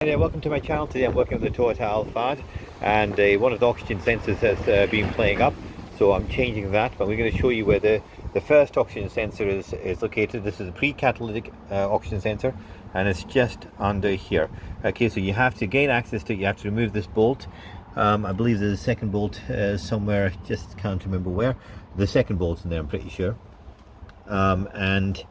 Hey, welcome to my channel. Today I'm working on the Toyota Alphard, and one of the oxygen sensors has been playing up, so I'm changing that. But we're going to show you where the first oxygen sensor is located. This is a pre-catalytic oxygen sensor, and it's just under here. Okay, so you have to gain access to it. You have to remove this bolt. I believe there's a second bolt somewhere, just can't remember where. The second bolt's in there, I'm pretty sure. And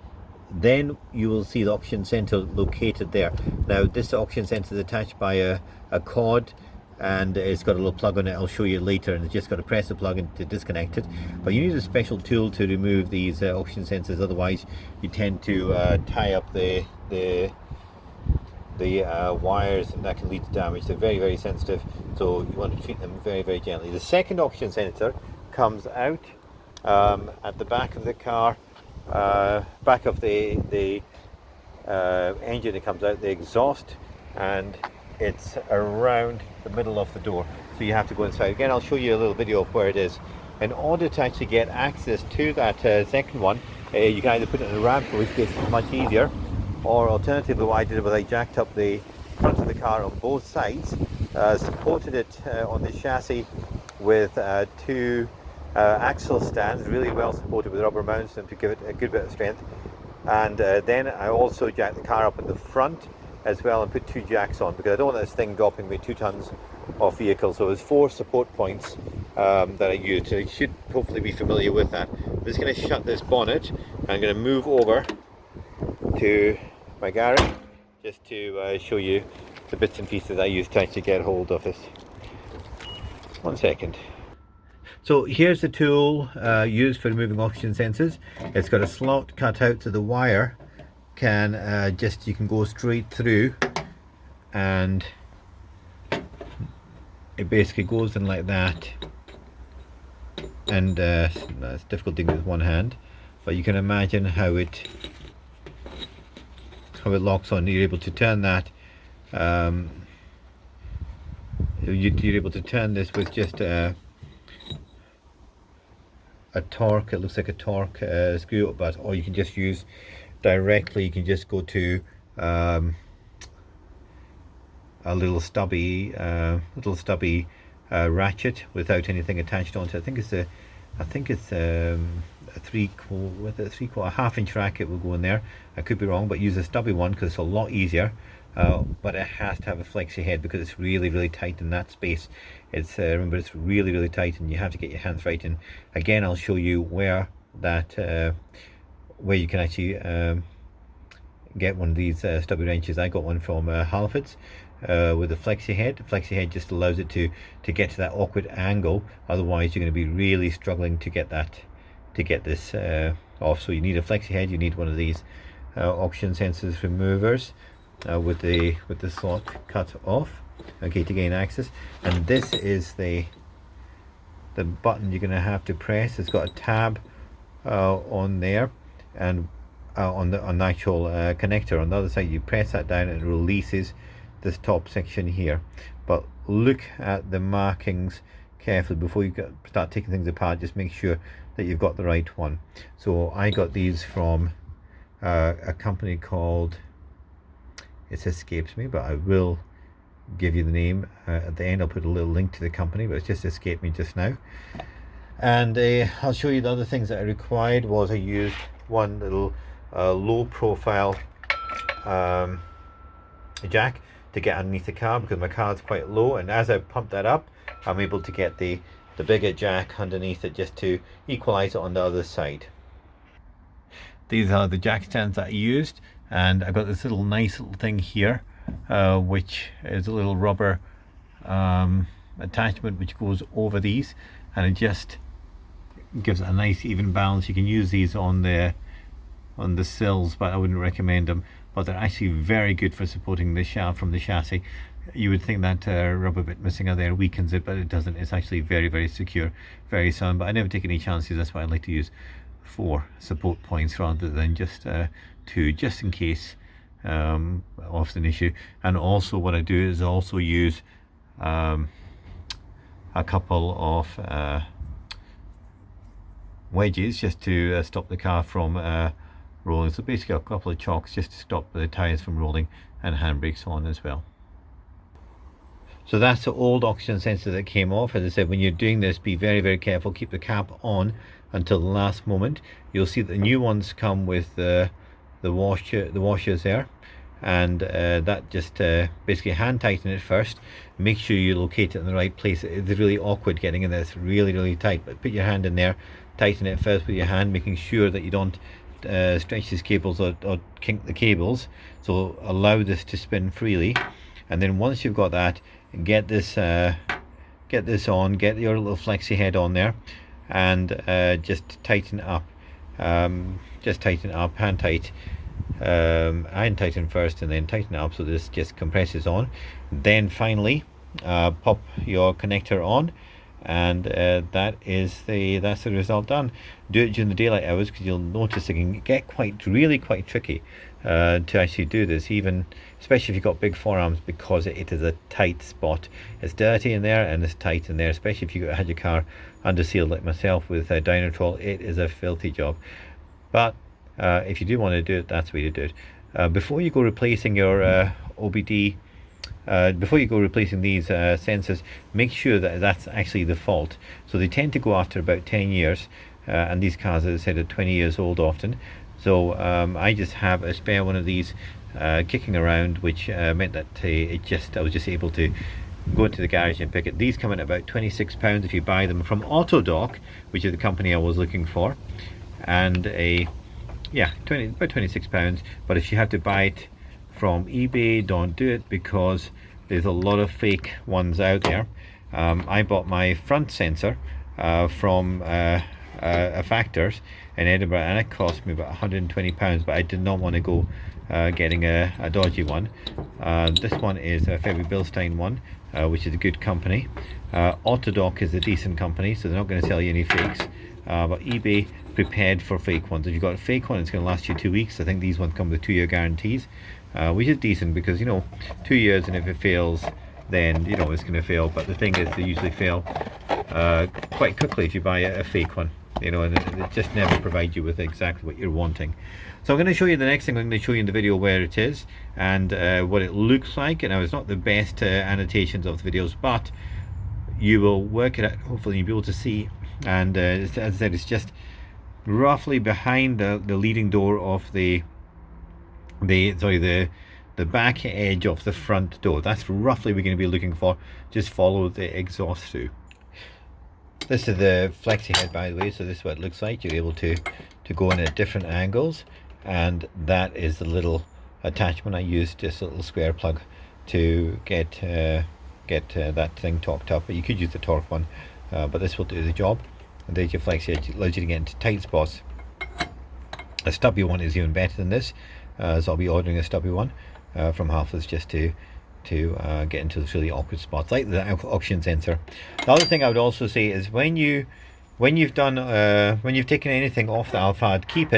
then you will see the oxygen sensor located there. Now this oxygen sensor is attached by a cord, and it's got a little plug on it. I'll show you later, and it's just got to press the plug and to disconnect it. But you need a special tool to remove these oxygen sensors, otherwise you tend to tie up the wires, and that can lead to damage. They're very, very sensitive, so you want to treat them very, very gently. The second oxygen sensor comes out at the back of the car, back of the engine. It comes out the exhaust, and it's around the middle of the door, so you have to go inside. Again, I'll show you a little video of where it is. In order to actually get access to that second one, you can either put it in a ramp, which makes it much easier, or alternatively what I did was I jacked up the front of the car on both sides, supported it on the chassis with two axle stands, really well supported with rubber mounts and to give it a good bit of strength. And then I also jacked the car up in the front as well and put two jacks on, because I don't want this thing dropping me 2 tons off vehicle. So there's 4 support points that I used. So you should hopefully be familiar with that. I'm just going to shut this bonnet. I'm going to move over to my garage just to show you the bits and pieces I used to actually get hold of this. 1 second. So here's the tool used for removing oxygen sensors. It's got a slot cut out so the wire can you can go straight through, and it basically goes in like that. And it's difficult doing with one hand, but you can imagine how it locks on. You're able to turn that. You're able to turn this with just a torque. It looks like a torque screw, but or you can just use directly. You can just go to a little stubby ratchet without anything attached onto it. I think it's a 1/2 inch racket will go in there. I could be wrong, but use a stubby one because it's a lot easier. But it has to have a flexi head because it's really, really tight in that space. It's remember, it's really, really tight, and you have to get your hands right in. Again, I'll show you where that where you can actually get one of these stubby wrenches. I got one from Halford's with a flexi head. The flexi head just allows it to get to that awkward angle. Otherwise, you're going to be really struggling to get this off. So you need a flexi head. You need one of these oxygen sensors removers with the slot cut off, okay, to gain access. And this is the button you're going to have to press. It's got a tab on there, and on the actual connector on the other side. You press that down and it releases this top section here. But look at the markings carefully before you start taking things apart. Just make sure that you've got the right one. So I got these from a company called, it escapes me, but I will give you the name at the end. I'll put a little link to the company, but it's just escaped me just now. And I'll show you the other things that I required. Was I used one little low profile jack to get underneath the car, because my car is quite low, and as I pump that up, I'm able to get the bigger jack underneath it just to equalize it on the other side. These are the jack stands that I used, and I've got this nice little thing here, which is a little rubber attachment which goes over these, and it just gives it a nice even balance. You can use these on the sills, but I wouldn't recommend them. But they're actually very good for supporting the shaft from the chassis. You would think that rubber bit missing out there weakens it, but it doesn't. It's actually very, very secure, very sound. But I never take any chances. That's why I like to use 4 support points rather than just 2, just in case of an issue. And also what I do is also use a couple of wedges just to stop the car from rolling. So basically a couple of chocks just to stop the tires from rolling, and handbrakes on as well. So that's the old oxygen sensor that came off. As I said, when you're doing this, be very, very careful. Keep the cap on until the last moment. You'll see that the new ones come with the washers there, and that just basically hand tighten it first. Make sure you locate it in the right place. It's really awkward getting in there. It's really, really tight, but put your hand in there, tighten it first with your hand, making sure that you don't stretch these cables or kink the cables. So allow this to spin freely, and then once you've got that, get this on, get your little flexi head on there, and just tighten up. Just tighten up, hand tight. Hand tighten first and then tighten up so this just compresses on. Then finally pop your connector on, and that's the result done. Do it during the daylight hours, because you'll notice it can get really quite tricky to actually do this, even especially if you've got big forearms, because it is a tight spot. It's dirty in there and it's tight in there, especially if you had your car under seal like myself with Dynatrol. It is a filthy job. But if you do want to do it, that's the way to do it. Before you go replacing your OBD, before you go replacing these sensors, make sure that that's actually the fault. So they tend to go after about 10 years, and these cars, as I said, are 20 years old often. So I just have a spare one of these kicking around, which meant that I was just able to go into the garage and pick it. These come in at about £26 if you buy them from Autodoc, which is the company I was looking for, and about £26. But if you have to buy it from eBay, don't do it, because there's a lot of fake ones out there. I bought my front sensor from a Factors in Edinburgh, and it cost me about £120, but I did not want to go getting a dodgy one. This one is a febi bilstein one, which is a good company. Autodoc is a decent company, so they're not going to sell you any fakes, but eBay prepared for fake ones. If you've got a fake one, it's going to last you 2 weeks. I think these ones come with 2-year guarantees, which is decent, because 2 years, and if it fails, then it's going to fail. But the thing is, they usually fail quite quickly if you buy a fake one, and it just never provides you with exactly what you're wanting. So I'm going to show you the next thing. I'm going to show you in the video where it is and what it looks like. And it's not the best annotations of the videos, but you will work it out. Hopefully you'll be able to see. And as I said, it's just roughly behind the leading door of the back edge of the front door. That's roughly we're going to be looking for. Just follow the exhaust through. This is the flexi head, by the way, so this is what it looks like. You're able to go in at different angles, and that is the little attachment. I used this little square plug to get that thing torqued up, but you could use the torque one, but this will do the job. And there's your flexi head. It allows you to get into tight spots. A stubby one is even better than this, so I'll be ordering a stubby one from Halfords just to get into those really awkward spots, like the oxygen sensor. The other thing I would also say is when you've taken anything off the Alphard, keep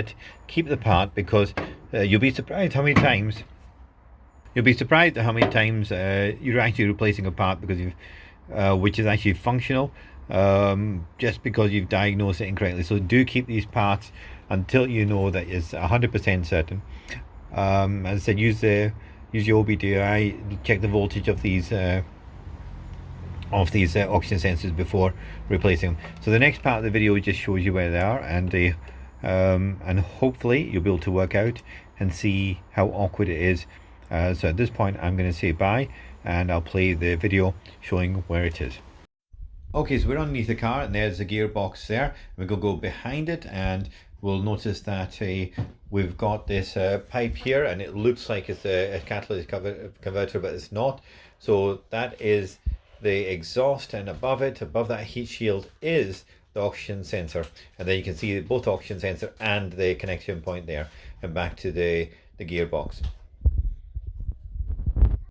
the part, because you'll be surprised how many times you're actually replacing a part because which is actually functional, just because you've diagnosed it incorrectly. So do keep these parts until you know that it's 100% certain. As I said, use your OBDI, check the voltage of these oxygen sensors before replacing them. So the next part of the video just shows you where they are, and hopefully you'll be able to work out and see how awkward it is. So at this point I'm going to say bye, and I'll play the video showing where it is. Okay, so we're underneath the car, and there's the gearbox there. We're going to go behind it, and we'll notice that we've got this pipe here, and it looks like it's a catalytic converter, but it's not. So that is the exhaust, and above that heat shield is the oxygen sensor, and then you can see both oxygen sensor and the connection point there, and back to the gearbox.